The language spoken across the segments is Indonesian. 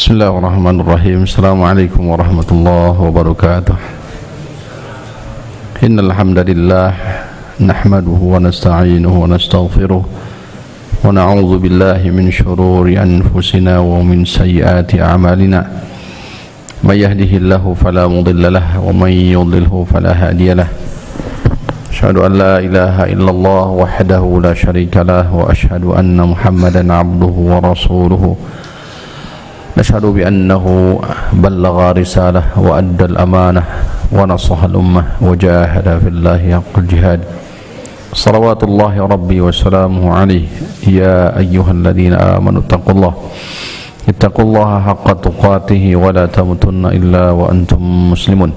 Bismillahirrahmanirrahim. Assalamualaikum warahmatullahi wabarakatuh. Innal hamdalillah nahmaduhu wa nasta'inuhu wa nastaghfiruh wa na'udzu billahi min shururi anfusina wa min sayyiati a'malina. May yahdihillahu fala mudilla lahu wa may yudlilhu fala hadiya lahu. Asyhadu an la ilaha illallah wahdahu la syarika lahu wa asyhadu anna Muhammadan 'abduhu wa rasuluhu. Nashhadu bi annahu ballagha risalah wa adda al-amanah wa nasaha al-ummah wa jahada fillahi haqqal jihad. Salawatullahi rabbi wa salamuhu alayhi ya ayyuhalladzina amanu ittaqullaha haqqa tuqatih wa la tamutunna illa wa antum muslimun.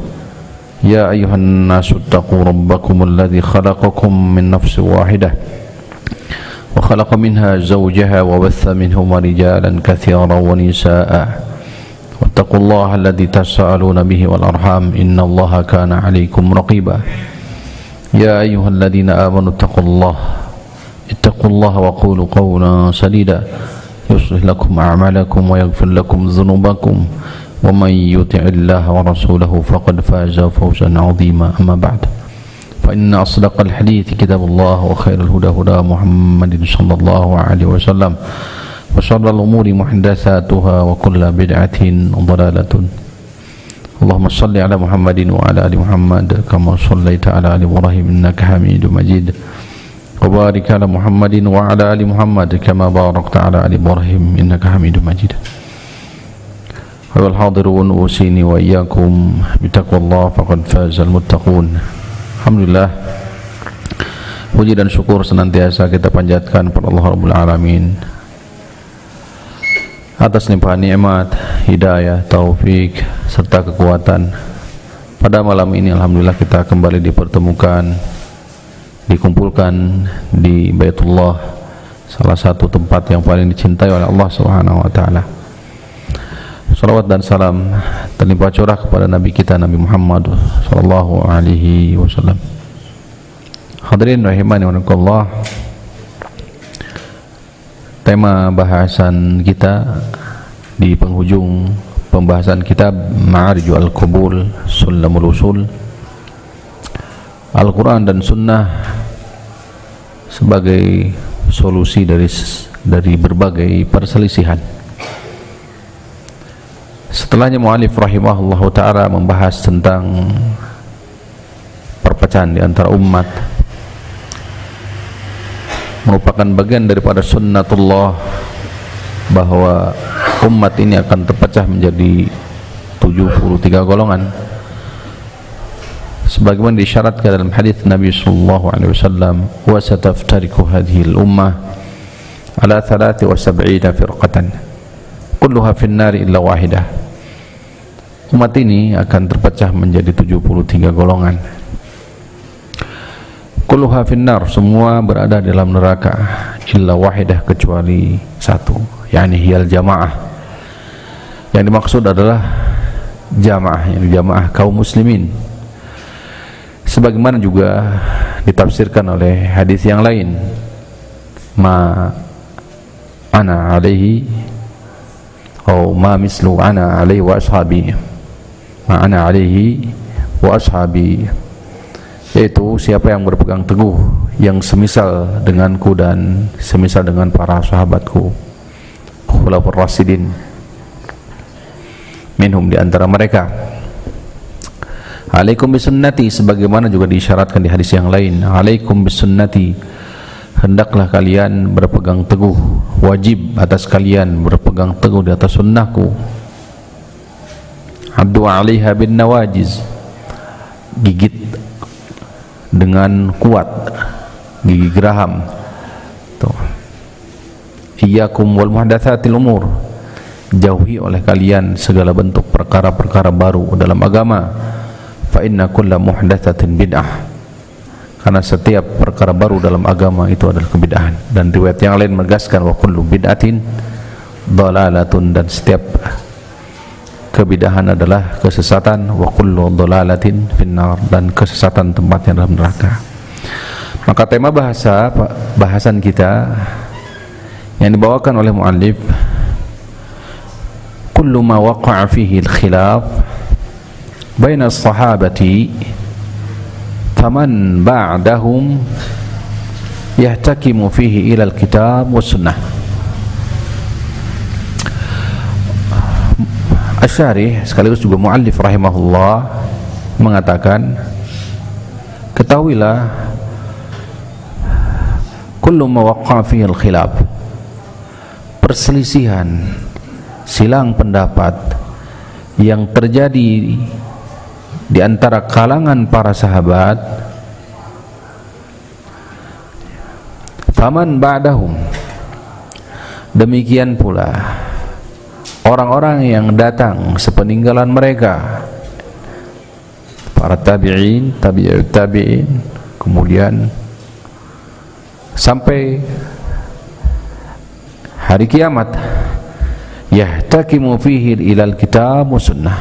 Ya ayyuhan nasu ittaqu rabbakum alladzi khalaqakum min nafsin wahidah وخلق منها زوجها وبث منهما رجالا كثيرا ونساء واتقوا الله الذي تساءلون به والأرحام إن الله كان عليكم رقيبا يا أيها الذين آمنوا اتقوا الله وقولوا قولا سديدا يصلح لكم أعمالكم ويغفر لكم ذنوبكم ومن يطع الله ورسوله فقد فاز فوزا عظيما أما بعد فإن أصدق الحديث كتاب الله وخير الهدى هدى محمد صلى الله عليه وسلم وشر الأمور محدثاتها وكل بدعة ضلالة. اللهم صل على محمد وعلى آل محمد كما صليت على آل إبراهيم إنك حميد مجيد وبارك على محمد وعلى آل محمد كما باركت على آل إبراهيم إنك حميد مجيد. أيها الحاضرون أوصيني وإياكم بتقوى الله فقد فاز المتقون. Alhamdulillah, puji dan syukur senantiasa kita panjatkan kepada Allah Rabbul Alamin atas limpahan nikmat, hidayah, taufik serta kekuatan. Pada malam ini alhamdulillah kita kembali dipertemukan, dikumpulkan di Baitullah, salah satu tempat yang paling dicintai oleh Allah Subhanahu wa taala. Salawat dan salam terlimpah curah kepada Nabi kita Nabi Muhammad sallallahu alaihi wasallam. Hadirin rahimani wa rahimakumullah. Tema bahasan kita di penghujung pembahasan kitab Ma'arijul Qabul Sulamul Usul, Al-Quran dan Sunnah sebagai solusi dari berbagai perselisihan. Setelahnya mu'alif rahimahullahu ta'ala membahas tentang perpecahan di antara umat, merupakan bagian daripada sunnatullah bahwa umat ini akan terpecah menjadi 73 golongan sebagaimana disyaratkan dalam hadis Nabi sallallahu alaihi wasallam, wa sataftariqu hadhihi al-ummah ala 73 firqatan kulluha fin nari illa wahidah. Umat ini akan terpecah menjadi 73 golongan. Kulluha finnar, semua berada dalam neraka, illa wahidah, kecuali satu, yakni hiyal jamaah. Yang dimaksud adalah jamaah, yakni jamaah kaum muslimin. Sebagaimana juga ditafsirkan oleh hadis yang lain, ma ana alaihi atau ma mislu ana alaihi wa ashabi, ma'ana alaihi wa ashabi, yaitu siapa yang berpegang teguh yang semisal denganku dan semisal dengan para sahabatku khulafur rasyidin minhum, di antara mereka. Alaikum bisunnati, sebagaimana juga disyaratkan di hadis yang lain, alaikum bisunnati, hendaklah kalian berpegang teguh, wajib atas kalian berpegang teguh di atas sunnahku. Abdu 'alaiha bin nawajiz, gigit dengan kuat gigi geraham. Tuh. Iyyakum wal muhdatsatil umur, jauhi oleh kalian segala bentuk perkara-perkara baru dalam agama. Fa inna kulla muhdatsatin bid'ah, karena setiap perkara baru dalam agama itu adalah kebid'ahan. Dan riwayat yang lain menegaskan wa kullu bid'atin dhalalatun, dan setiap kebid'ahan adalah kesesatan, wa kullu dhalalatin finnar, dan kesesatan tempatnya dalam neraka. Maka tema bahasan kita yang dibawakan oleh muallif, kullu ma waqa'a fihi al-khilaf baina as-sahabati faman ba'dahum yahtakimu fihi ila al-kitab wa sunnah. Asy-Syarih sekaligus juga muallif rahimahullah mengatakan, ketahuilah kullu ma waqa'a fihi al-khilaf, perselisihan, silang pendapat yang terjadi di antara kalangan para sahabat, faman ba'dahum, demikian pula orang-orang yang datang sepeninggalan mereka, para tabi'in, tabi'ut tabi'in, kemudian sampai hari kiamat, yahtakimu fihi ilal kitab wa sunnah,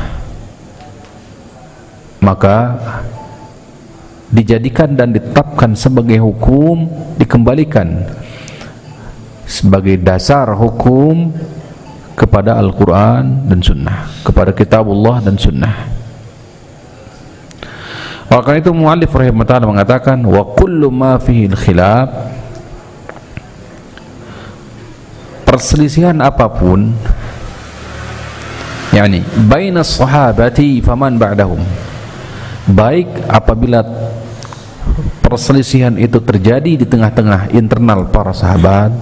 maka dijadikan dan ditetapkan sebagai hukum, dikembalikan sebagai dasar hukum kepada Al-Quran dan Sunnah, kepada Kitabullah dan Sunnah. Oleh itu muallif rahimahullah mengatakan, wa kullu ma fihi al-khilaf, perselisihan apapun, yakni baina sahabati faman ba'dahum, baik apabila perselisihan itu terjadi di tengah-tengah internal para sahabat,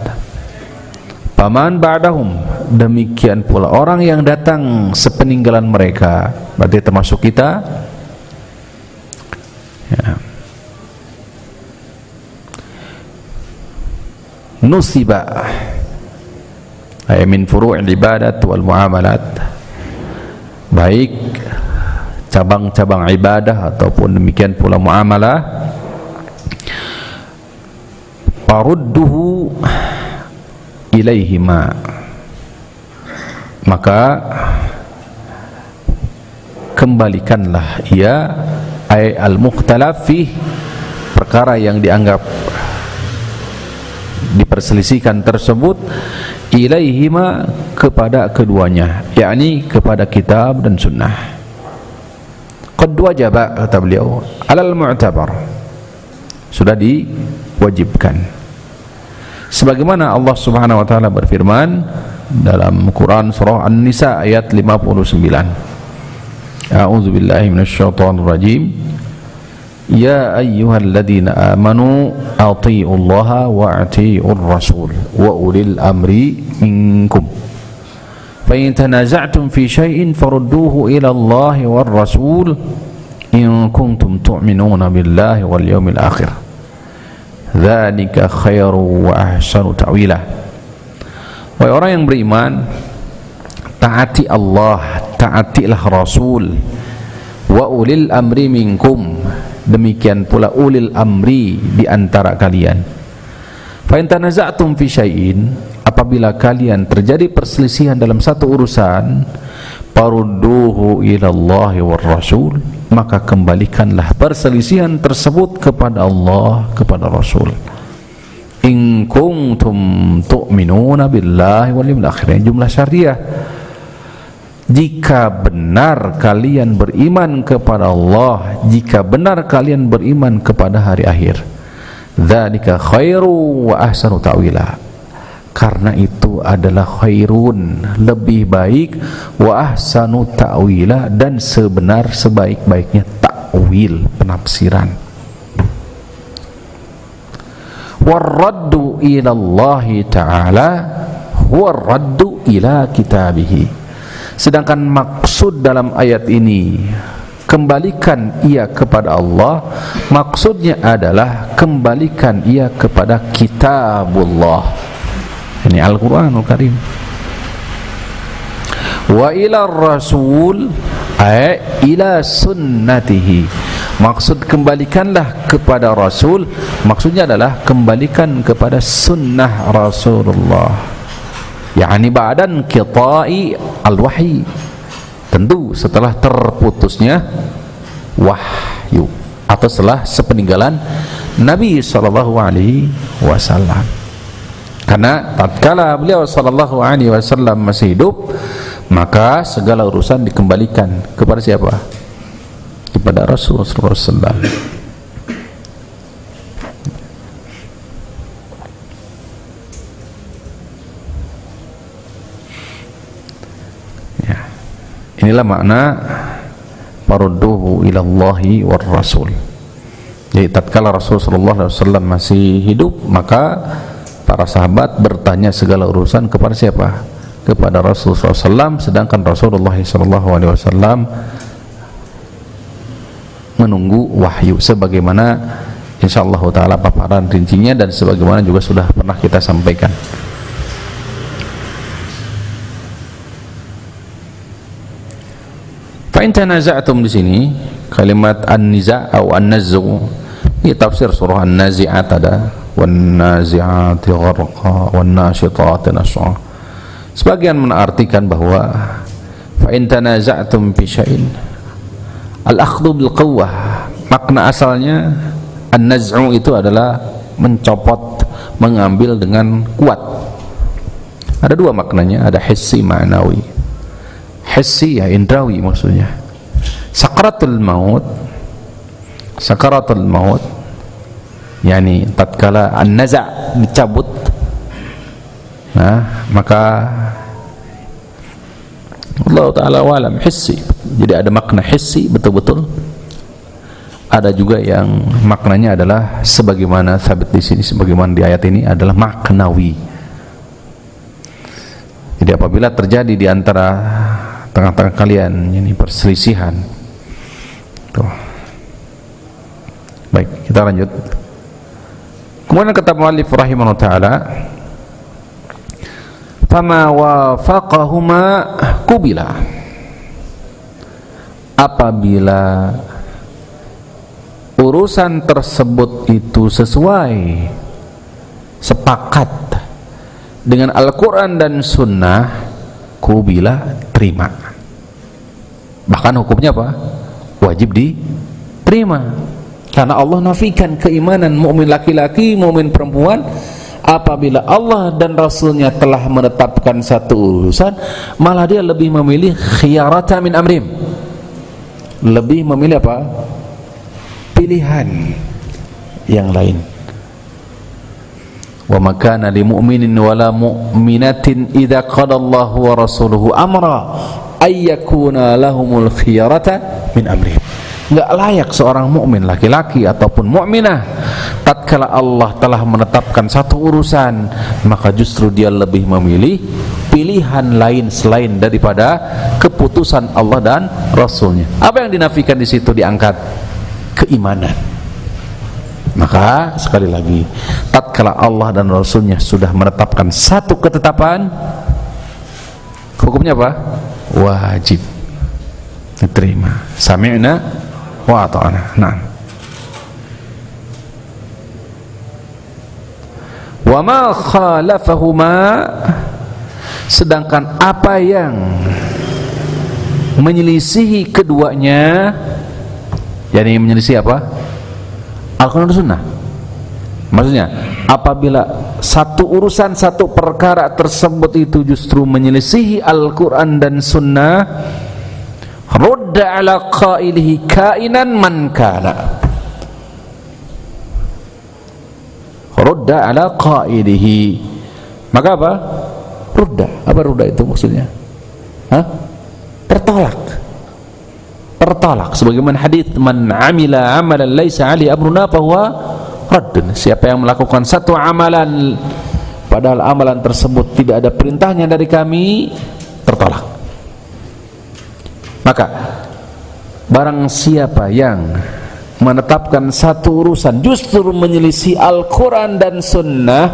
faman ba'dahum, demikian pula orang yang datang sepeninggalan mereka, berarti termasuk kita ya. Nusiba ay min furu'il ibadat wal muamalat, baik cabang-cabang ibadah ataupun demikian pula muamalah, farudduhu ilaihima, maka kembalikanlah ia, ay al-mukhtalaf fih, perkara yang dianggap diperselisihkan tersebut, ilaihima, kepada keduanya, yakni kepada kitab dan sunnah. Qad wajaba, kata beliau, alal mu'tabar, sudah diwajibkan, sebagaimana Allah Subhanahu wa taala berfirman dalam Quran surah An-Nisa ayat 59, a'udzu billahi minasyaitonir rajim, ya ayyuhalladzina amanu athi'ullaha wa athi'ur rasul wa ulil amri minkum fa in tanaza'tum fi syai'in farudduhu ila Allahi war rasul in kuntum tu'minuna billahi wal yawmil akhir dzalika khairu wa ahsanu ta'wila. Wahai orang yang beriman, taati Allah, taatilah Rasul, wa ulil amri minkum, demikian pula ulil amri di antara kalian. Fa in tanaza'tum fi syai'in, apabila kalian terjadi perselisihan dalam satu urusan, farudduhu ila Allahi war rasul, maka kembalikanlah perselisihan tersebut kepada Allah, kepada Rasul. In kuntum tu'minuna billahi wal yawmil akhir, jumlah syariah, jika benar kalian beriman kepada Allah, jika benar kalian beriman kepada hari akhir, dzalika khairu wa ahsanu ta'wila, karena itu adalah khairun, lebih baik, wa ahsanu ta'wila, dan sebenar sebaik-baiknya ta'wil, penafsiran. Warraddu ila Allah ta'ala huwa raddu ila kitabihi, sedangkan maksud dalam ayat ini kembalikan ia kepada Allah, maksudnya adalah kembalikan ia kepada kitabullah, ini Al-Quranul Karim. Wa ila rasul ay ila sunnatihi, maksud kembalikanlah kepada Rasul, maksudnya adalah kembalikan kepada sunnah Rasulullah, yakni ba'dan qita'i al-wahyi, tentu setelah terputusnya wahyu atau setelah sepeninggalan Nabi sallallahu alaihi wasallam. Karena tatkala beliau sallallahu alaihi wasallam masih hidup, maka segala urusan dikembalikan kepada siapa? Kepada Rasulullah SAW. Ya. Inilah makna farudduhu ilallahi war rasul. Jadi tatkala Rasulullah SAW masih hidup, maka para sahabat bertanya segala urusan kepada siapa? Kepada Rasulullah SAW, sedangkan Rasulullah SAW menunggu wahyu sebagaimana insyaallah taala paparan rincinya dan sebagaimana juga sudah pernah kita sampaikan. Fa in tanaza'tum, di sini kalimat an-niza' atau an-naz'u ini tafsir surah An-Nazi'at, ada wan-nazi'ati gharqa wan-nashitati nash'a. Sebagian menartikan bahwa fa in tanaza'tum fi syai'in al-akhdhu bil quwwah, makna asalnya an-naz'u itu adalah mencopot, mengambil dengan kuat. Ada dua maknanya, ada hissi ma'nawi. Hissi ya indrawi maksudnya. Sakaratul maut yani tatkala an-naza' dicabut, nah maka Allah Ta'ala walam hissi. Jadi ada makna hissi betul-betul, ada juga yang maknanya adalah sebagaimana sabit di sini, sebagaimana di ayat ini adalah maknawi. Jadi apabila terjadi di antara tengah-tengah kalian ini perselisihan, tuh. Baik, kita lanjut. Kemudian kata muallif rahimahullah taala, fama wafaqahuma kubila, apabila urusan tersebut itu sesuai, sepakat dengan Al-Quran dan Sunnah, kubila, terima. Bahkan hukumnya apa? Wajib diterima, karena Allah nafikan keimanan mukmin laki-laki, mukmin perempuan. Apabila Allah dan Rasulnya telah menetapkan satu urusan, malah dia lebih memilih khiyarata min amrim, lebih memilih apa? Pilihan yang lain. Wa ma kana lil mu'minin wala mu'minatin idza qada Allahu wa rasuluhu amra ay yakuna lahumul khiyarata min amrihim. Enggak layak seorang mukmin laki-laki ataupun mukminah tatkala Allah telah menetapkan satu urusan, maka justru dia lebih memilih pilihan lain selain daripada keputusan Allah dan Rasulnya. Apa yang dinafikan di situ? Diangkat keimanan. Maka sekali lagi, tatkala Allah dan Rasulnya sudah menetapkan satu ketetapan, hukumnya apa? Wajib diterima. Sami'na wa ata'na. Nah, wa ma khalafahuma, sedangkan apa yang menyelisihi keduanya, yakni menyelisihi apa? Al-Quran dan Sunnah. Maksudnya apabila satu urusan, satu perkara tersebut itu justru menyelisihi Al-Quran dan Sunnah, rudda ala qailihi kainan man kana, rudda ala qailihi, maka apa? Rudda, apa rudda itu maksudnya? Hah? Tertolak, sebagaimana hadis man amila amalan laisa ali amruna fahuwa raddun, siapa yang melakukan satu amalan padahal amalan tersebut tidak ada perintahnya dari kami, tertolak. Maka barang siapa yang menetapkan satu urusan justru menyelisih Al-Quran dan Sunnah,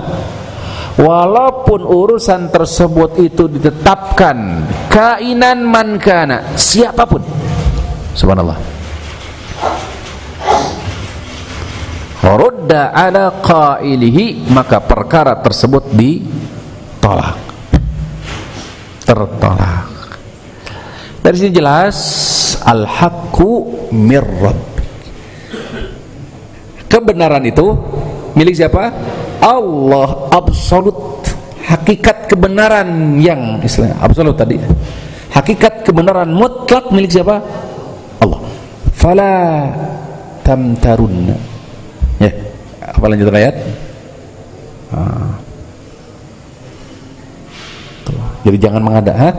walaupun urusan tersebut itu ditetapkan kainan man kana, siapapun, subhanallah, rudda ala qailihi, maka perkara tersebut ditolak, tertolak. Dari sini jelas al-haqqu mir rabb, kebenaran itu milik siapa? Allah, absolut, hakikat kebenaran yang istilahnya absolut tadi, Hakikat kebenaran mutlak milik siapa? Allah. Fala tamtarunna. Ya, apa lanjutan ayat? Jadi jangan mengada,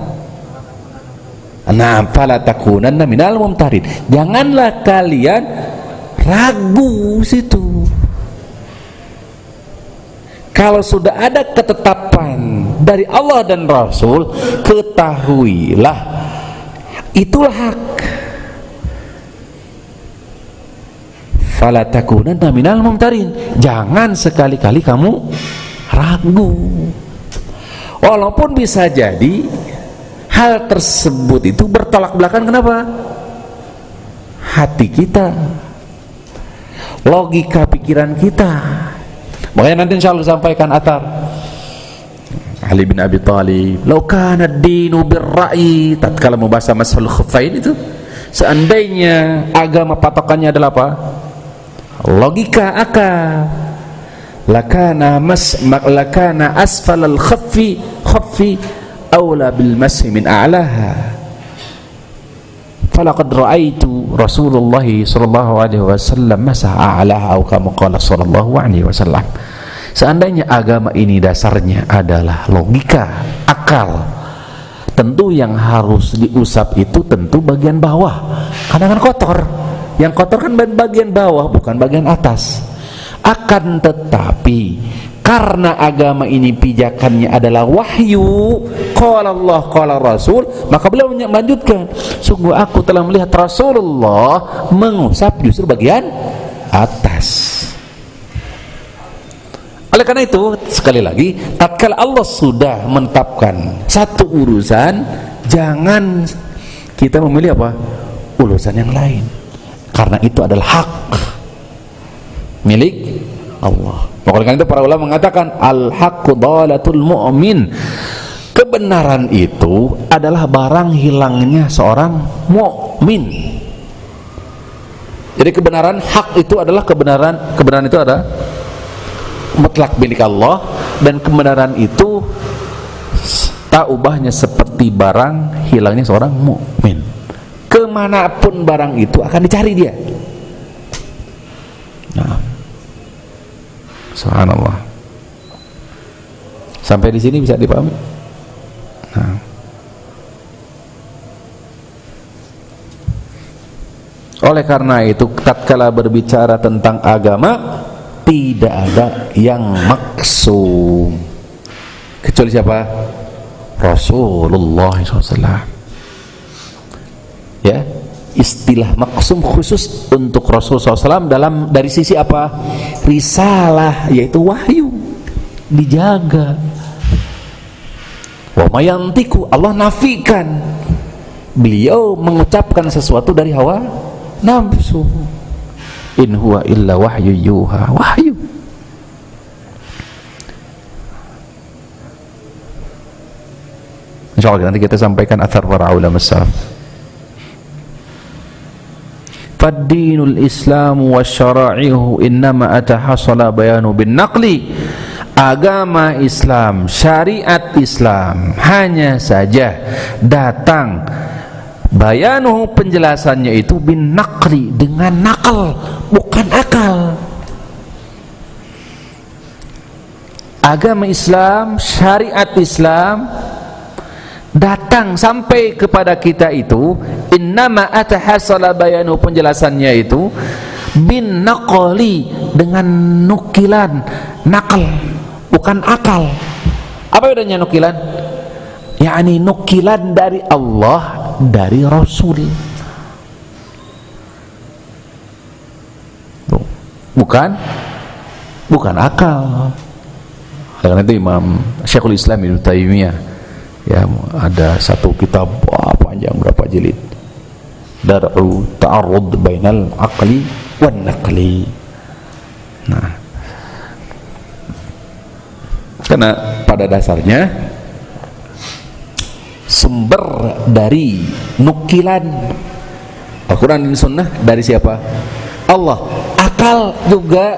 nah, fala takunanna minal mumtarin. Janganlah kalian ragu situ. Kalau sudah ada ketetapan dari Allah dan Rasul, ketahuilah itulah hak. Fala takunanna minal mumtarin. Jangan sekali-kali kamu ragu. Walaupun bisa jadi hal tersebut itu bertolak belakang. Kenapa? Hati kita, logika pikiran kita. Makanya nanti insya Allah sampaikan athar Ali bin Abi Thalib, "Lau kana ad-dinu bir-ra'yi," tatkala membahas masalah khuffain itu, seandainya agama patokannya adalah apa? Logika, akal, lakana asfal al-khaffi aula bil masi min a'laha. Falaqad ra'aitu Rasulullah sallallahu alaihi wasallam masaha a'laha, atau kama qala sallallahu alaihi wasallam. Seandainya agama ini dasarnya adalah logika, akal, tentu yang harus diusap itu tentu bagian bawah, karena kan kotor. Yang kotor kan bagian bawah, bukan bagian atas. Akan tetapi karena agama ini pijakannya adalah wahyu, qala Allah qala Rasul, maka beliau melanjutkan, sungguh aku telah melihat Rasulullah mengusap justru bagian atas. Oleh karena itu, sekali lagi, tatkala Allah sudah menetapkan satu urusan, jangan kita memilih apa? Urusan yang lain, karena itu adalah hak milik Allah. Makanya itu para ulama mengatakan al-haqqu dhalatul mu'min. Kebenaran itu adalah barang hilangnya seorang mukmin. Jadi kebenaran, hak itu adalah kebenaran itu ada mutlak milik Allah, dan kebenaran itu tak ubahnya seperti barang hilangnya seorang mukmin. Kemanapun barang itu akan dicari dia. Nah, subhanallah. Sampai di sini bisa dipahami? Nah. Oleh karena itu, tatkala berbicara tentang agama, tidak ada yang maksum kecuali siapa? Rasulullah SAW. Ya, istilah maksum khusus untuk Rasulullah SAW dari sisi apa? Risalah, yaitu wahyu, dijaga. Wa mayantiku, Allah nafikan, beliau mengucapkan sesuatu dari hawa nafsu. In huwa illa wahyu yuha, wahyu. Insyaallah nanti kita sampaikan athar para ulama salaf. Faddinul islamu wasyara'ihu innama atahasala bayanu bin naqli. Agama Islam, syariat Islam hanya saja datang bayanuhu, penjelasannya itu bin naqli, dengan nakal, bukan akal. Agama Islam, syariat Islam datang sampai kepada kita itu innama atahasala bayanu, penjelasannya itu bin naqli, dengan nukilan, nakal, bukan akal. Apa bedanya nukilan? yakni nukilan dari Allah, dari Rasul, bukan akal. Karena itu Imam Syekhul Islam Ibnu Taimiyah ya ada satu kitab panjang berapa jilid, Dar'u Ta'arrud Bainal Aqli wan Naqli. Nah, karena pada dasarnya sumber dari nukilan Al-Quran dan Sunnah dari siapa? Allah. Akal juga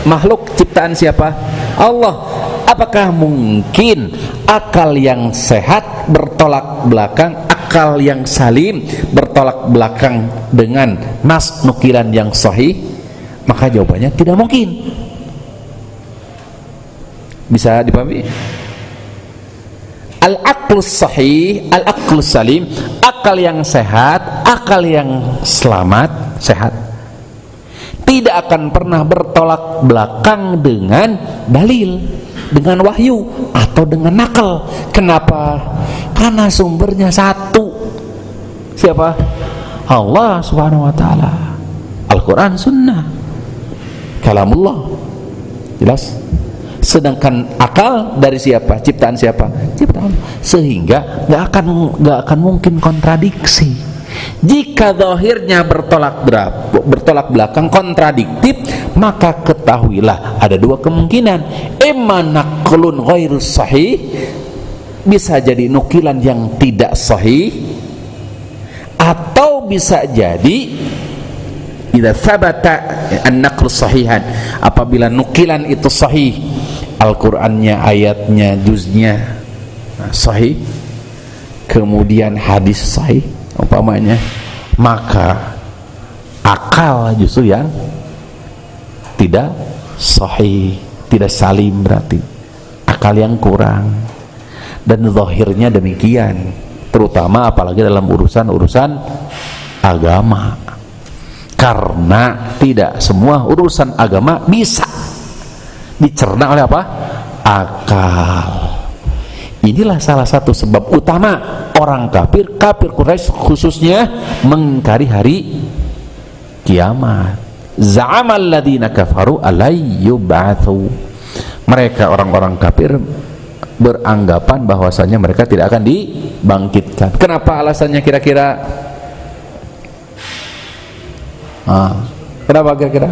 makhluk ciptaan siapa? Allah. Apakah mungkin akal yang sehat bertolak belakang akal yang salim bertolak belakang dengan nas nukilan yang sahih? Maka jawabannya tidak mungkin. Bisa dipahami? Al-aqlus sahih, al-aqlus salim, akal yang sehat, akal yang selamat, sehat, tidak akan pernah bertolak belakang dengan dalil, dengan wahyu atau dengan nakal. Kenapa? Karena sumbernya satu. Siapa? Allah Subhanahu wa taala. Al-Qur'an, sunnah, kalamullah. Jelas? Sedangkan akal dari siapa? Ciptaan siapa? Ciptaan Allah. Sehingga nggak akan mungkin kontradiksi. Jika zahirnya bertolak belakang, kontradiktif, maka ketahuilah ada dua kemungkinan. Imma naqlun ghairu sahih, bisa jadi nukilan yang tidak sahih, atau bisa jadi idza tsabata an-naqlu sahihan, apabila nukilan itu sahih, Al-Qur'annya, ayatnya, juznya sahih, kemudian hadis sahih umpamanya, maka akal justru yang tidak sahih, tidak salim, berarti akal yang kurang. Dan zahirnya demikian, terutama apalagi dalam urusan agama, karena tidak semua urusan agama bisa dicerna oleh apa? Akal. Inilah salah satu sebab utama orang kafir Quraisy khususnya mengingkari hari kiamat. Za'amal ladzina kafaru alay yub'atsu. Mereka orang-orang kafir beranggapan bahwasanya mereka tidak akan dibangkitkan. Kenapa alasannya kira-kira? Kenapa kira-kira?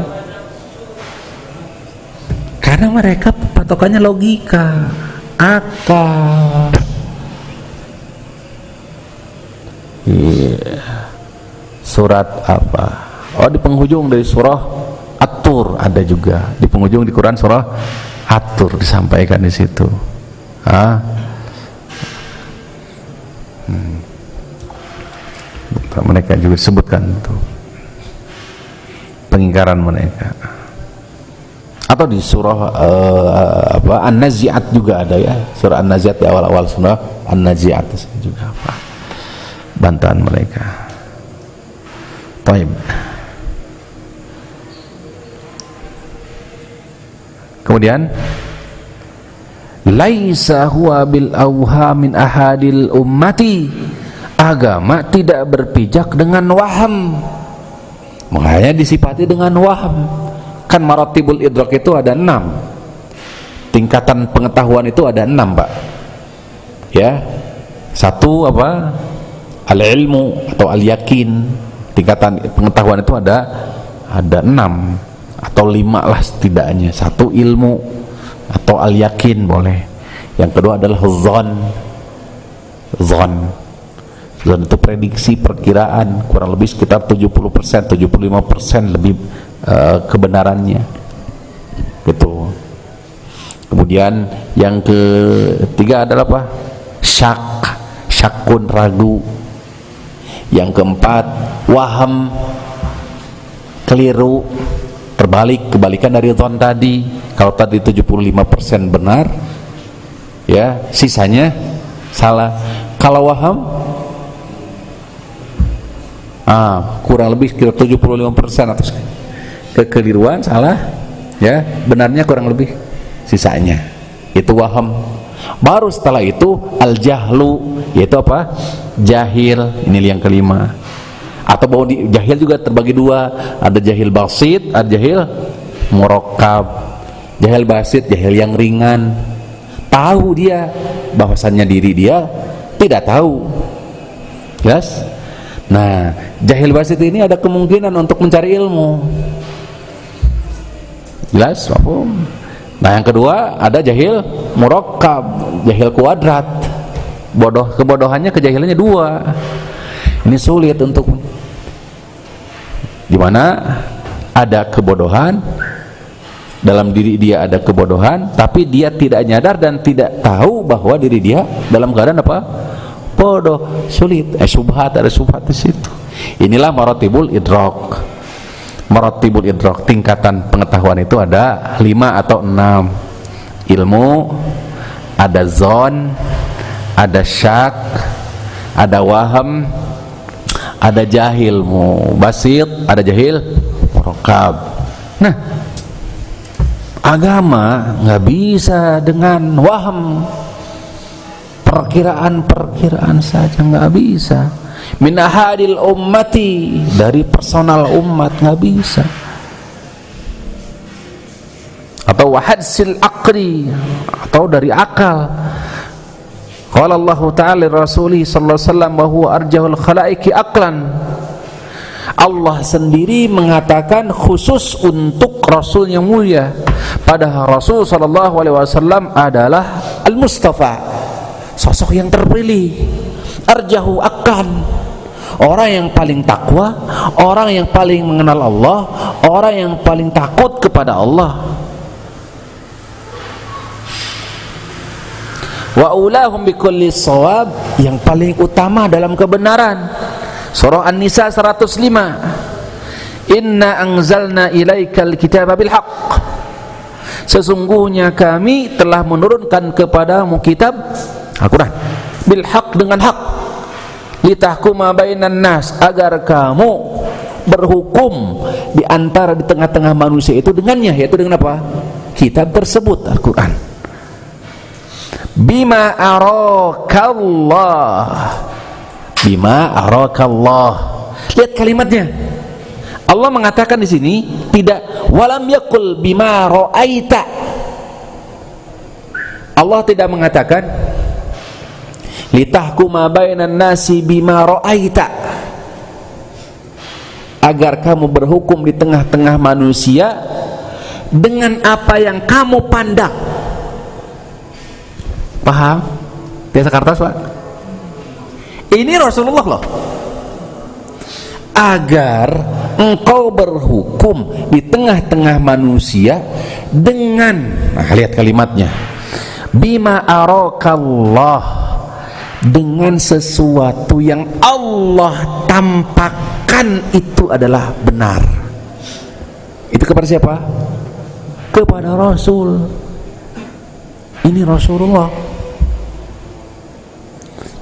Karena mereka patokannya logika, akal. Surat apa? Oh, di penghujung dari surah At-Tur ada juga. Di penghujung di Quran surah At-Tur disampaikan di situ. Mereka juga disebutkan itu pengingkaran mereka. Atau di surah An-Nazi'at juga ada ya, surah An-Nazi'at di awal-awal surah An-Nazi'at juga apa bantahan mereka. Baik. Kemudian laisa huwa bil awha min ahadil ummati, agama tidak berpijak dengan waham, makanya disifati dengan waham. Kan maratibul idrak itu ada 6, tingkatan pengetahuan itu ada 6 Pak ya. Satu apa? Al-ilmu atau al-yakin, tingkatan pengetahuan itu ada 6 atau 5 lah setidaknya. Satu ilmu atau al-yakin boleh. Yang kedua adalah zon itu prediksi, perkiraan, kurang lebih sekitar 70%, 75% lebih kebenarannya gitu. Kemudian yang ketiga adalah apa? Syakun, ragu. Yang keempat waham, keliru, kebalikan dari zon tadi. Kalau tadi 75% benar ya, sisanya salah. Kalau waham kurang lebih sekitar 75% atau kekeliruan, salah ya, benarnya kurang lebih sisanya, itu waham. Baru setelah itu al-jahlu, yaitu apa? Jahil. Ini yang kelima. Atau bahwa jahil juga terbagi dua, ada jahil basit, ada jahil murakkab. Jahil basit, jahil yang ringan, tahu dia bahwasannya diri dia tidak tahu, jelas. Nah, jahil basit ini ada kemungkinan untuk mencari ilmu, jelas. Nah, yang kedua ada jahil murakkab, jahil kuadrat, kebodohannya, kejahilannya 2. Ini sulit untuk, dimana ada kebodohan dalam diri dia, ada kebodohan tapi dia tidak nyadar dan tidak tahu bahwa diri dia dalam keadaan apa? bodoh, sulit. Syubhat, ada syubhat di situ. Inilah maratibul idrak. Maratibul idrak, tingkatan pengetahuan itu ada 5 atau 6. Ilmu, ada zon, ada syak, ada waham, ada jahil basit, ada jahil murakkab. Nah, agama nggak bisa dengan waham, perkiraan saja nggak bisa. Min ahadil ummati, dari personal umat nggak bisa. Atau wahadsil aqli, atau dari akal. Qala Allah Ta'ala Rasulih sallallahu alaihi wasallam wa huwa arjahul khalaiqi aqlan. Allah sendiri mengatakan khusus untuk Rasul yang mulia, padahal Rasul sallallahu alaihi wasallam adalah al-Mustafa, sosok yang terpilih. Arjahu aqlan, orang yang paling takwa, orang yang paling mengenal Allah, orang yang paling takut kepada Allah. Wa ulahum bikulli shawab, yang paling utama dalam kebenaran. Surah An-Nisa 105. Inna anzalna ilaikal kitaba bil haqq, sesungguhnya kami telah menurunkan kepadamu kitab Al-Quran bil haqq, dengan hak. Litahkuma bainan nas, agar kamu berhukum di antara, di tengah-tengah manusia itu dengannya, yaitu dengan apa? Kitab tersebut, Al-Quran. Bima arakallah, bima arakallah. Lihat kalimatnya. Allah mengatakan di sini tidak walam yakul bima ra'aita. Allah tidak mengatakan litahkuma bainan nasi bima ra'aita, agar kamu berhukum di tengah-tengah manusia dengan apa yang kamu pandang. Paham? Biasa kertas, Pak. Ini Rasulullah loh. Agar engkau berhukum di tengah-tengah manusia dengan, nah lihat kalimatnya, bima arakallah, dengan sesuatu yang Allah tampakkan itu adalah benar. Itu kepada siapa? Kepada Rasul. Ini Rasulullah.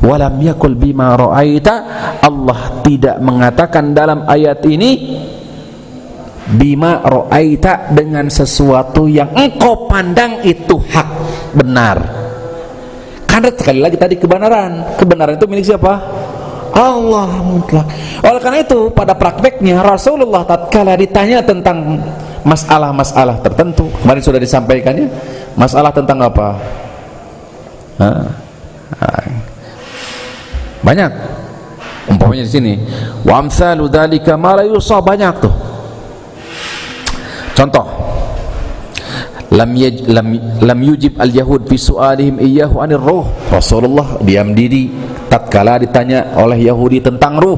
Walam yakul bima ra'aita, Allah tidak mengatakan dalam ayat ini bima ra'aita, dengan sesuatu yang engkau pandang itu hak, benar. Karena sekali lagi tadi kebenaran itu milik siapa? Allah mutlak. Oleh karena itu pada prakteknya Rasulullah tatkala ditanya tentang masalah-masalah tertentu, kemarin sudah disampaikannya, masalah tentang apa? Banyak. Umpamanya di sini, wa amsalu dzalika ma la yusa, banyak tuh. Contoh, lam yujib al-yahud fi su'alihim iyyahu anir ruh. Rasulullah diam diri tatkala ditanya oleh Yahudi tentang ruh.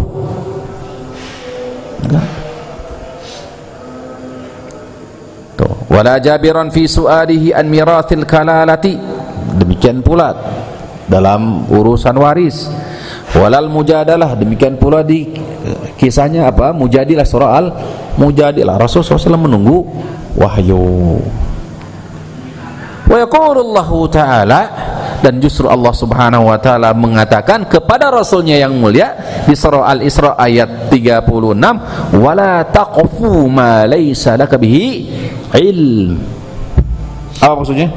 Tuh, wala jabiran fi su'alihi an mirathil kalalati. Demikian pula dalam urusan waris. Walal mujadalah, demikian pula di kisahnya apa? Mujadilah, surah Al-Mujadilah. Rasulullah SAW menunggu wahyu. Wa yaqulullahu ta'ala, dan justru Allah Subhanahu wa ta'ala mengatakan kepada Rasulnya yang mulia di surah Al-Isra ayat 36, wala taqfu ma laysa laka bihi ilm. Apa maksudnya?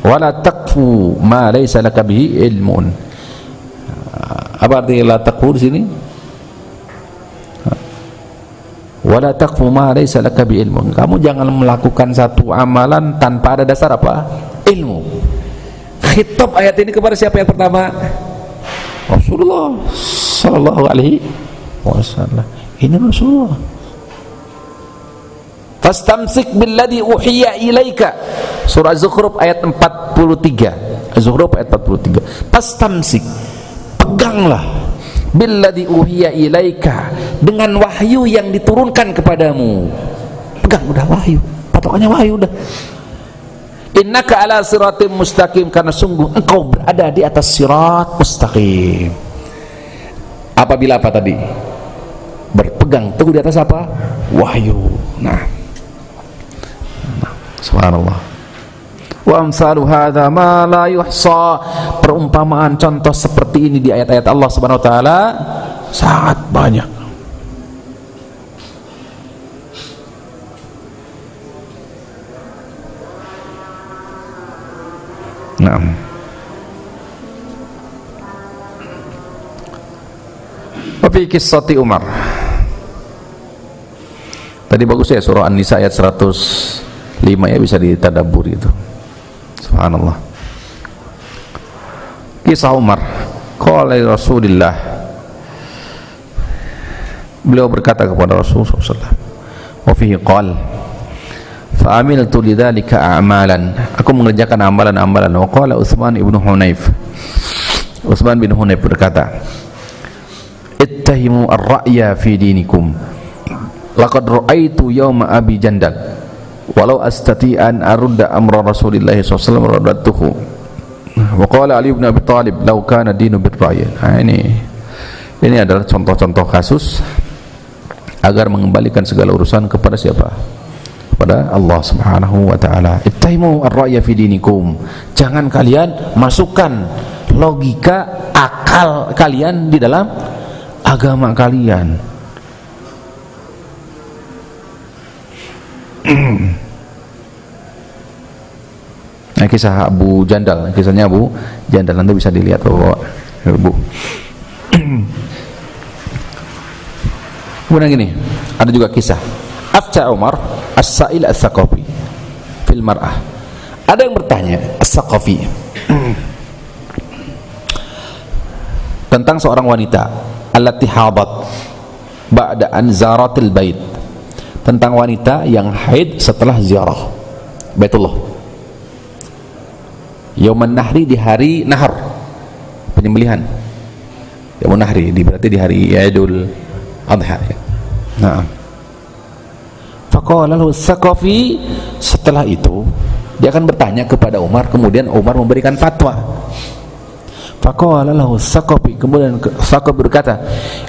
Wala taqfu ma laysa laka bihi ilmun. Apa arti la taqfu di sini? Wala taqfu ma laysa laka bi ilmun. Kamu jangan melakukan satu amalan tanpa ada dasar apa? Ilmu. Khitab ayat ini kepada siapa yang pertama? Rasulullah sallallahu alaihi wasallam. Ini Rasulullah. Fastamsik billadhi uhiya ilaika. Surah Az-Zukhruf ayat 43. Az-Zukhruf ayat 43. Fastamsik, peganglah, billadhi uhiya ilaika, dengan wahyu yang diturunkan kepadamu. Pegang, udah wahyu, patokannya wahyu udah. innaka ala siratim mustaqim, karena sungguh engkau berada di atas sirat mustaqim. Apabila apa tadi? Berpegang teguh di atas apa? Wahyu. Nah, subhanallah. Wa amsalu hadza ma la yuhsa. Perumpamaan contoh seperti ini di ayat-ayat Allah Subhanahu wa taala sangat banyak. Naam. Wa fi qissati Umar. Tadi bagus ya surah An-Nisa ayat 105 ya, bisa ditadabburi itu. Subhanallah. Kisah Umar. Qala Rasulullah. Beliau berkata kepada Rasulullah sallallahu alaihi wasallam. Wa fihi qala fa'amiltu lidzalika a'malan, aku mengerjakan amalan-amalan. Wa qala Utsman ibn Hunayf, Utsman bin Hunayf berkata, ittahimu ar-ra'ya fi dinikum, laqad ra'aitu yawma abi jandal walau astati an arudda amra Rasulillahi sallallahu alaihi wasallam radatuhu. Wa qala Ali bin Abi Thalib law kana dinu bir-ra'y. Nah, ini adalah contoh-contoh kasus agar mengembalikan segala urusan kepada siapa? Kepada Allah Subhanahu wa taala. Ittahimu ar-ra'ya fi dinikum. Jangan kalian masukkan logika akal kalian di dalam agama kalian. Nah, kisah Abu Jandal, kisahnya Abu Jandal nanti bisa dilihat Bapak Ibu. Kemudian gini, ada juga kisah Afta Umar As-Sa'il As-Saqafi fil mar'ah. Ada yang bertanya As-Saqafi tentang seorang wanita allati hadat ba'da an zaratil bait, tentang wanita yang haid setelah ziarah Baitullah. Yauman nahri, di hari nahar, penyembelihan. Yauman nahri berarti di hari Idul Adha ya. Nah, faqala lahu Saqafi, setelah itu dia akan bertanya kepada Umar, kemudian Umar memberikan fatwa. Faqala lahu Saqafi, kemudian Saqafi berkata,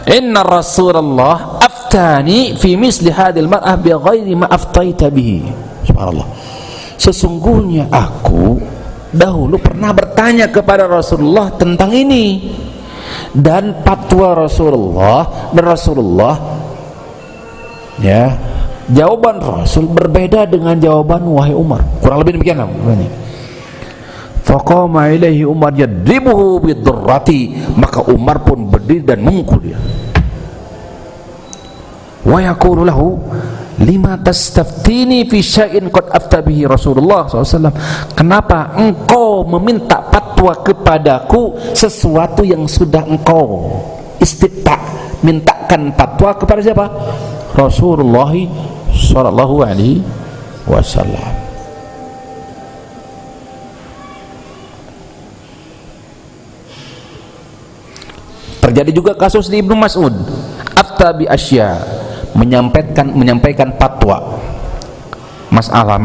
inna Rasulullah aftani fi misli hadhil mar'ah bi ghairi ma aftaita bihi. Subhanallah. Sesungguhnya aku dahulu pernah bertanya kepada Rasulullah tentang ini, dan fatwa Rasulullah ya, jawaban Rasul berbeda dengan jawaban wahai Umar. Kurang lebih demikian lah. Faqama ilaihi Umar yadribuhu bid-durrati, maka Umar pun berdiri dan memukul dia. Wa yaqulu lahu lima tastaftini fi syai'in qad afta bihi Rasulullah SAW. Kenapa engkau meminta fatwa kepadaku sesuatu yang sudah engkau istifta, mintakan fatwa kepada siapa? Rasulullah sallallahu alaihi wasallam. Terjadi juga kasus di Ibnu Mas'ud, afta bi asya, menyampaikan fatwa masalah.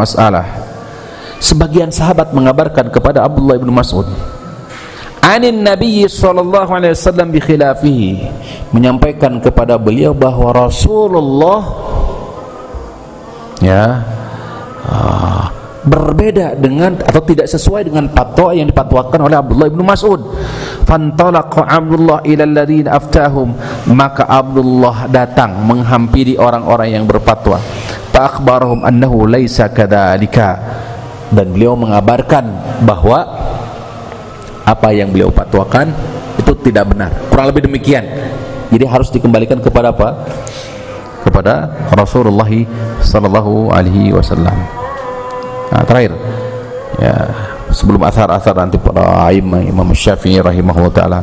Sebagian sahabat mengabarkan kepada Abdullah bin Mas'ud anin Nabi sallallahu alaihi wasallam bi khilafihi, menyampaikan kepada beliau bahwa Rasulullah berbeda dengan atau tidak sesuai dengan fatwa yang dipatwakan oleh Abdullah bin Mas'ud. Fantalaqa Abdullah ila alladziina aftahum, maka Abdullah datang menghampiri orang-orang yang berfatwa. Fa akhbarahum annahu laisa kadzalika, dan beliau mengabarkan bahwa apa yang beliau fatwakan itu tidak benar. Kurang lebih demikian. Jadi harus dikembalikan kepada apa? Kepada Rasulullah sallallahu alaihi wasallam. Nah, terakhir ya, sebelum asar-asar nanti para Imam Syafi'i rahimahullah ta'ala,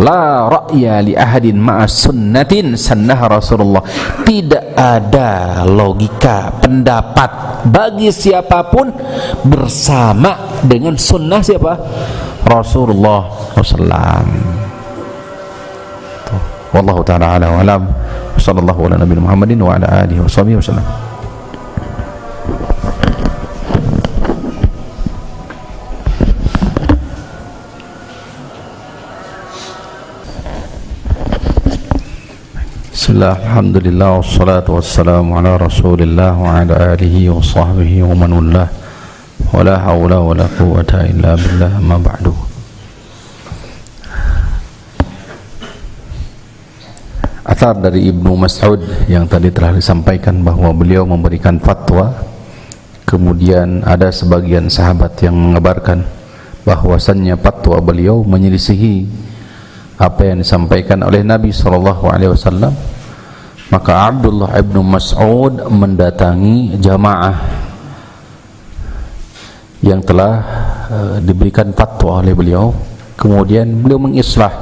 la ra'ya li ahadin ma'a sunnatin sannaha Rasulullah, tidak ada logika pendapat bagi siapapun bersama dengan sunnah siapa? Rasulullah SAW. Wallahu ta'ala ala wa alam. Sallallahu ala nabiyina Muhammadin wa ala alihi wa sahbihi wasallam. Bismillah, alhamdulillah, wassalatu wassalamu ala rasulillah wa ala alihi wa sahbihi wa man wallah, wa la hawla wa la quwwata illa billah, ma ba'du. Athar dari Ibnu Mas'ud yang tadi telah disampaikan bahwa beliau memberikan fatwa, kemudian ada sebagian sahabat yang mengabarkan bahwasannya fatwa beliau menyelisihi apa yang disampaikan oleh Nabi SAW. Maka Abdullah ibnu Mas'ud mendatangi jamaah yang telah diberikan fatwa oleh beliau, kemudian beliau mengislah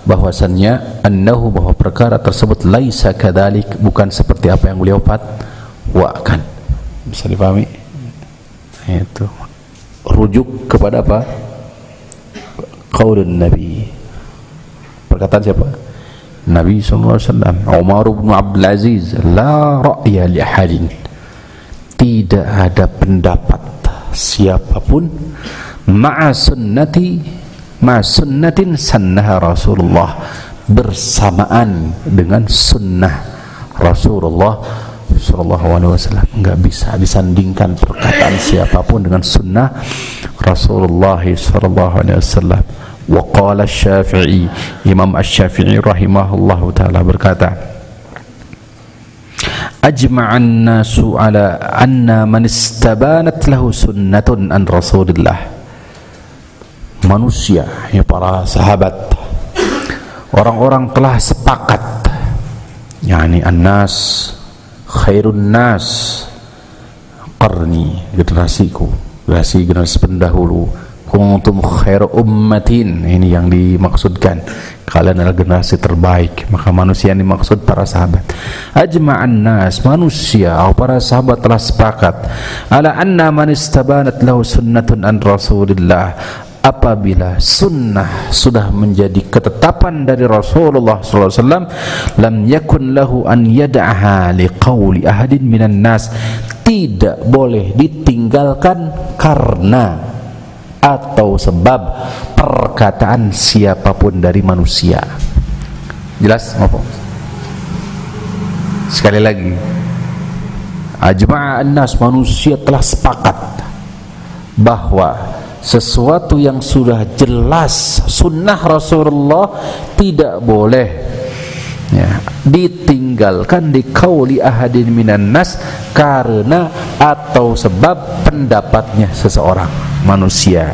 bahwasannya bahwa perkara tersebut laisa kadzalik, bukan seperti apa yang beliau fatwakan. Bisa dipahami? Itu rujuk kepada apa? Qaulun Nabi, perkataan siapa? Nabi SAW. Umar bin Abdul Aziz, la ra'ya li ahadin, tidak ada pendapat siapapun ma'a sunnatin sannaha Rasulullah, bersamaan dengan sunnah Rasulullah sallallahu alaihi wasallam. Enggak bisa disandingkan perkataan siapapun dengan sunnah Rasulullah sallallahu alaihi wasallam. Wa qala Asy-Syafi'i, Imam Asy-Syafi'i rahimahullahu taala berkata, ajma'an nasu ala anna man istabanat lahu sunnatun an Rasulillah. Manusia, ya para sahabat, orang-orang telah sepakat, yakni an-nas khairun nas qarni, generasiku, generasi pendahulu, kuntum khairu ummatin, ini yang dimaksudkan, kalian adalah generasi terbaik. Maka manusia yang dimaksud para sahabat. Ajma'an nas, manusia atau para sahabat telah sepakat ala anna man istabanat lahu sunnatun an Rasulillah, apabila sunnah sudah menjadi ketetapan dari Rasulullah SAW, lam yakun lahu an yad'aha liqauli ahadin minan nas, tidak boleh ditinggalkan karena atau sebab perkataan siapapun dari manusia. Jelas? Apa? Sekali lagi, ajma'an nas, manusia telah sepakat bahwa sesuatu yang sudah jelas sunnah Rasulullah tidak boleh ditinggalkan di qauli ahadin minan nas karena atau sebab pendapatnya seseorang manusia.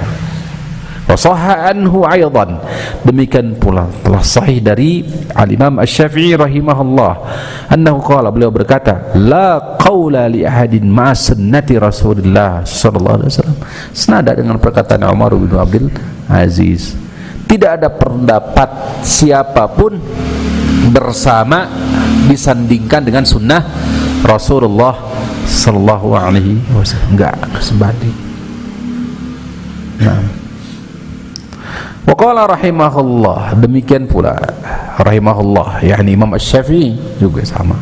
Wa sahha anhu aidan, demikian pula telah sahih dari al-Imam Asy-Syafi'i rahimahullah annahu qala, beliau berkata, la qaula li ahadin ma sunnati Rasulillah sallallahu alaihi wasallam, senada dengan perkataan Umar bin Abdul Aziz, tidak ada pendapat siapapun bersama disandingkan dengan sunnah Rasulullah sallallahu alaihi wasallam, enggak sebanding. Nah, wa qala rahimahullah, demikian pula rahimahullah, yakni Imam Asy-Syafi'i juga sama,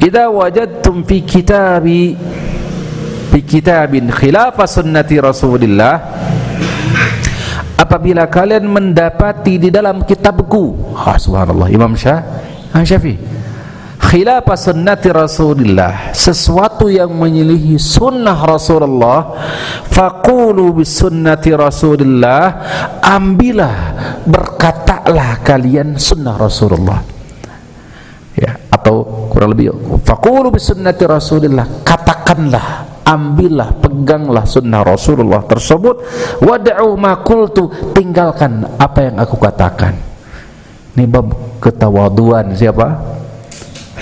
idza wajadtum fi kitabin khilafa sunnati Rasulillah, apabila kalian mendapati di dalam kitabku, subhanallah, Imam Syafi'i, khilafa sunnati Rasulillah, sesuatu yang menyelisihi sunnah Rasulullah, faqulu bis sunnati Rasulillah, ambillah, berkatalah kalian sunnah Rasulullah, ya, atau kurang lebih faqulu bis sunnati Rasulillah, katakanlah, ambillah, peganglah sunnah Rasulullah tersebut, wada'u ma qultu, tinggalkan apa yang aku katakan. Ini bab ketawaduan siapa?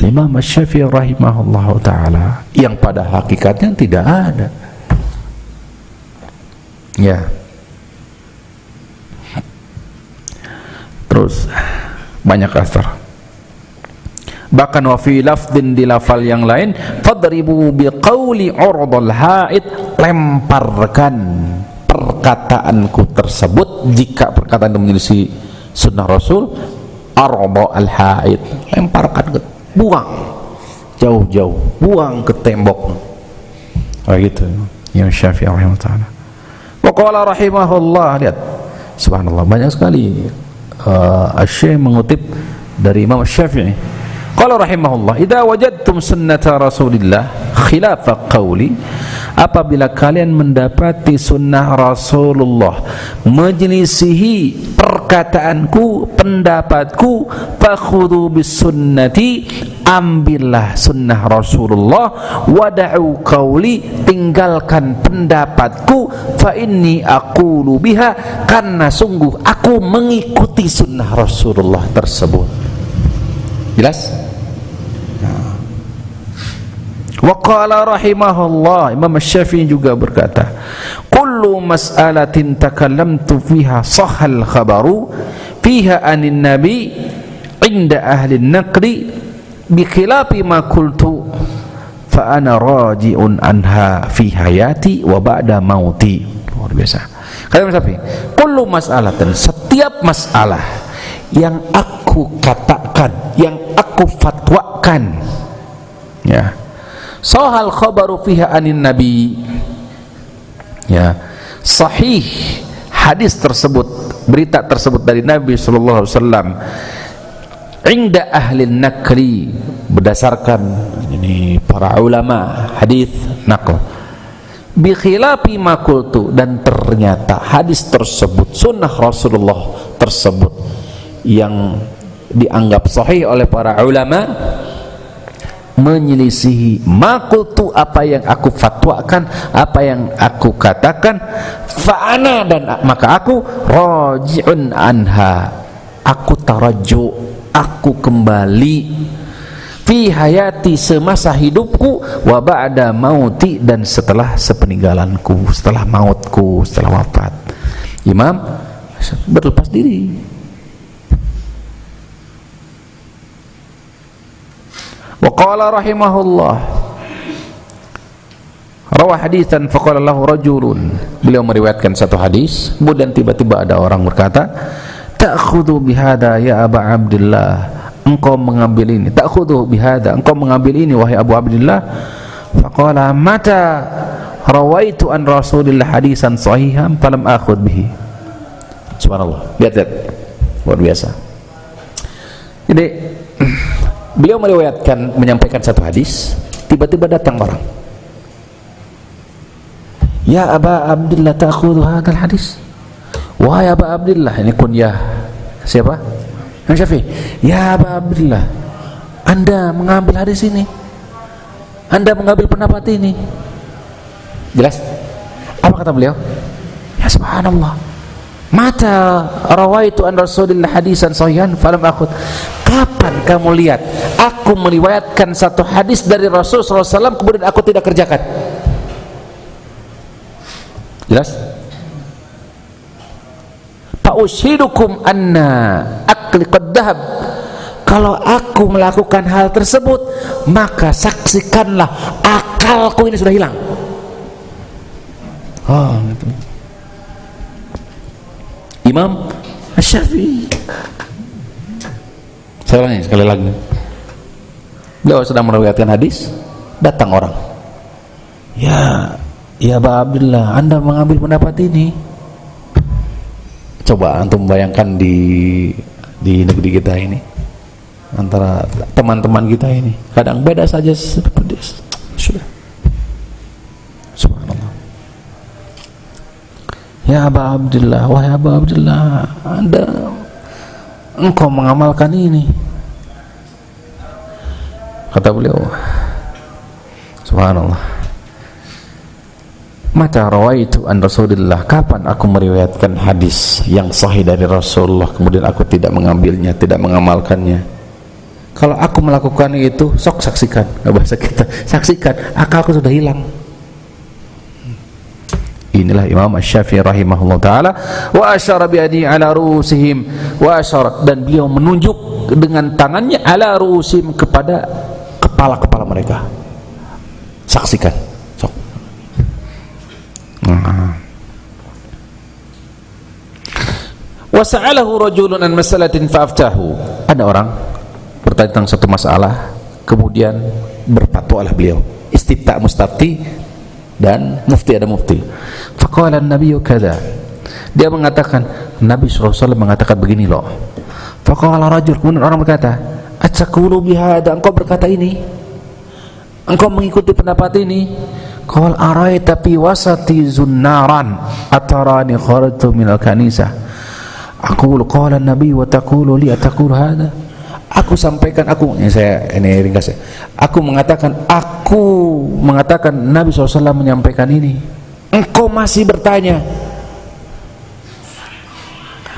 Imam Asy-Syafi'i rahimahullah ta'ala, yang pada hakikatnya tidak ada. Ya. Terus banyak asar. Bahkan wa fi lafdin, di lafal yang lain, fadribu biqauli urdul haid, lemparkan perkataanku tersebut, jika perkataan itu menyelisih sunnah Rasul, urdul haid, lemparkan, buang jauh-jauh, buang ke tembok. Gitu ya Syafi'i rahimahullah. Wa qala rahimahullah, lihat subhanallah, banyak sekali Asy-Syaikh mengutip dari Imam Syafi'i Qala rahimahullah, idza wajadtum sunnata Rasulillah khilafa qawli, apabila kalian mendapati sunnah Rasulullah menyelisih perkataanku, pendapatku, fakhudhu bis sunnati, ambillah sunnah Rasulullah, wada'u qawli, tinggalkan pendapatku, fa inni aqulu biha, karena sungguh aku mengikuti sunnah Rasulullah tersebut. Jelas? Wa qala rahimahullah, Imam Syafi'i juga berkata, kullu mas'alatin takallamtu fiha sahhal khabaru fiha anin nabi inda ahli naqli bi khilafi ma qultu fa ana raji'un anha fi hayati wa ba'da mauti. Luar biasa. Kata Imam Syafi'i, kullu mas'alatin, setiap masalah yang aku katakan, yang aku fatwakan, ya, sahal khabaru fiha anin nabi, ya, sahih hadis tersebut, berita tersebut dari Nabi sallallahu alaihi wasallam, inda ahli nakli, berdasarkan ini para ulama hadis naql, bi khilafi ma qultu, dan ternyata hadis tersebut, sunnah Rasulullah tersebut yang dianggap sahih oleh para ulama menyelisihi makultu, apa yang aku fatwakan, apa yang aku katakan, fa'ana, dan maka aku raji'un anha, aku taraju, aku kembali, fi hayati, semasa hidupku, wa ba'da mauti, dan setelah sepeninggalanku, setelah mautku, setelah wafat. Imam berlepas diri. Wa qala rahimahullah, rawa haditsan faqala lahu rajulun, beliau meriwayatkan satu hadis, kemudian tiba-tiba ada orang berkata, ta'khudhu bihada ya Aba Abdillah, engkau mengambil ini, ta'khudhu bihada, engkau mengambil ini wahai Abu Abdillah. Faqala mata rawaitu an Rasulillah hadisan sahihan falam akhudh bihi. Subhanallah, lihat luar biasa. Jadi beliau meriwayatkan, menyampaikan satu hadis, tiba-tiba datang orang, ya Aba Abdillah ta'khudhu hadzal hadis, wahai Aba Abdillah, ini kunyah siapa? Imam Syafi'i. Ya Aba Abdillah, Anda mengambil hadis ini, Anda mengambil pendapat ini. Jelas? Apa kata beliau? Ya subhanallah, mata rawaitu an Rasulillah hadisan sahihan falam akhud, kapan kamu lihat aku meriwayatkan satu hadis dari Rasul SAW kemudian aku tidak kerjakan? Jelas? Fa'ushidukum anna akli qad dhahab, kalau aku melakukan hal tersebut maka saksikanlah akalku ini sudah hilang. Oh, gitu. Imam Syafi'i. Saya ulangi sekali lagi, beliau sedang meriwayatkan hadis, datang orang, ya Aba Abdillah, Anda mengambil pendapat ini. Coba antum bayangkan di negeri kita ini, antara teman-teman kita ini, kadang beda saja seperti sudah. Subhanallah. Ya Aba Abdillah, wahai Aba Abdillah, engkau mengamalkan ini. Kata beliau, subhanallah, mata rawaitu an Rasulillah, kapan aku meriwayatkan hadis yang sahih dari Rasulullah kemudian aku tidak mengambilnya, tidak mengamalkannya. Kalau aku melakukan itu, sok saksikan, bahasa kita, saksikan, akalku sudah hilang. Inilah Imam Syafi'i rahimahullah ta'ala. Wa asyara bi'adi ala ru'usihim, wa asyara, dan beliau menunjuk dengan tangannya ala ru'usihim, kepada kepala-kepala mereka. Saksikan, sok. Wa sa'alahu rajulun an masalatin fa'aftahu, ada orang bertanya tentang satu masalah, kemudian berfatwalah beliau, istifta mustafti dan mufti, ada mufti. Faqala an-nabiyyu kadza, dia mengatakan, Nabi SAW mengatakan begini loh. Faqala rajul, kemudian orang berkata, ataqulu bihada, engkau berkata ini, engkau mengikuti pendapat ini. Qala araita fi wasati zunnaran atarani kharajtu minal kanisah. Aqulu qala an-nabi wa taqulu li ataqulu hada. Aku sampaikan, ini ringkas ya. Aku mengatakan Nabi SAW menyampaikan ini. Engkau masih bertanya.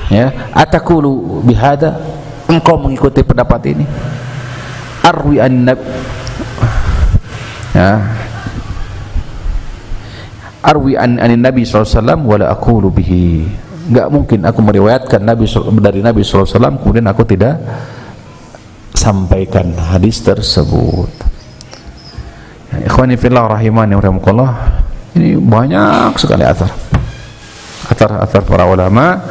Ya, ataqulu bihada, engkau mengikuti pendapat ini. Arwi an-nabi, ya, arwi anin Nabi SAW wala aqulu bihi. Enggak mungkin aku meriwayatkan dari Nabi SAW kemudian aku tidak sampaikan hadis tersebut. Ya, ikhwani fillah rahimani wa rahimakumullah, ini banyak sekali athar para ulama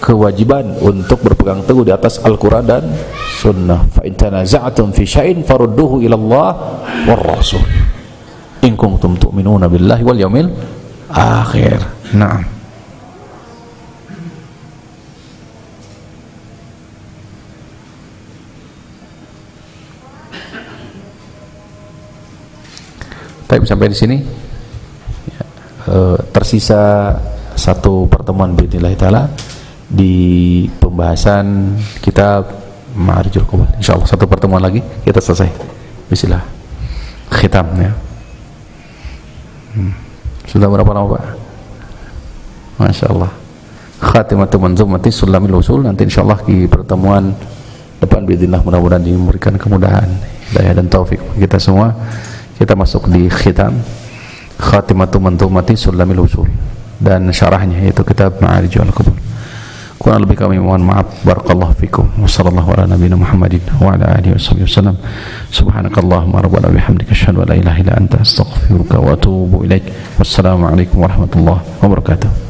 kewajiban untuk berpegang teguh di atas Al-Quran dan Sunnah. Fa in tanaza'tum fi syai'in farudduhu ila Allah war Rasul in kuntum tu'minuna billahi wal yaumil akhir. Naam. Tapi sampai di sini ya, tersisa satu pertemuan biidznillah taala di pembahasan kitab Ma'arijul Qabul. Insyaallah satu pertemuan lagi kita selesai. Bismillah. Khitam ya. Sudah berapa lama Pak? Masya Allah. Khatimatu manzumati Sulamil Usul. Nanti insyaallah di pertemuan depan biidznillah mudah-mudahan diberikan kemudahan, hidayah dan taufik kita semua. Kita masuk di khitam Khatimatu manzumati Sulamil Usul dan syarahnya yaitu kitab Ma'arijul Qabul. Kurang lebih kami mohon maaf. Barakallahu fikum. Wassallallahu ala nabiyina Muhammadin wa ala alihi wasallam. Subhanakallahumma rabbana bihamdika asyhadu an la ilaha illa anta astaghfiruka wa atubu ilaik. Wassalamu alaikum warahmatullahi wabarakatuh.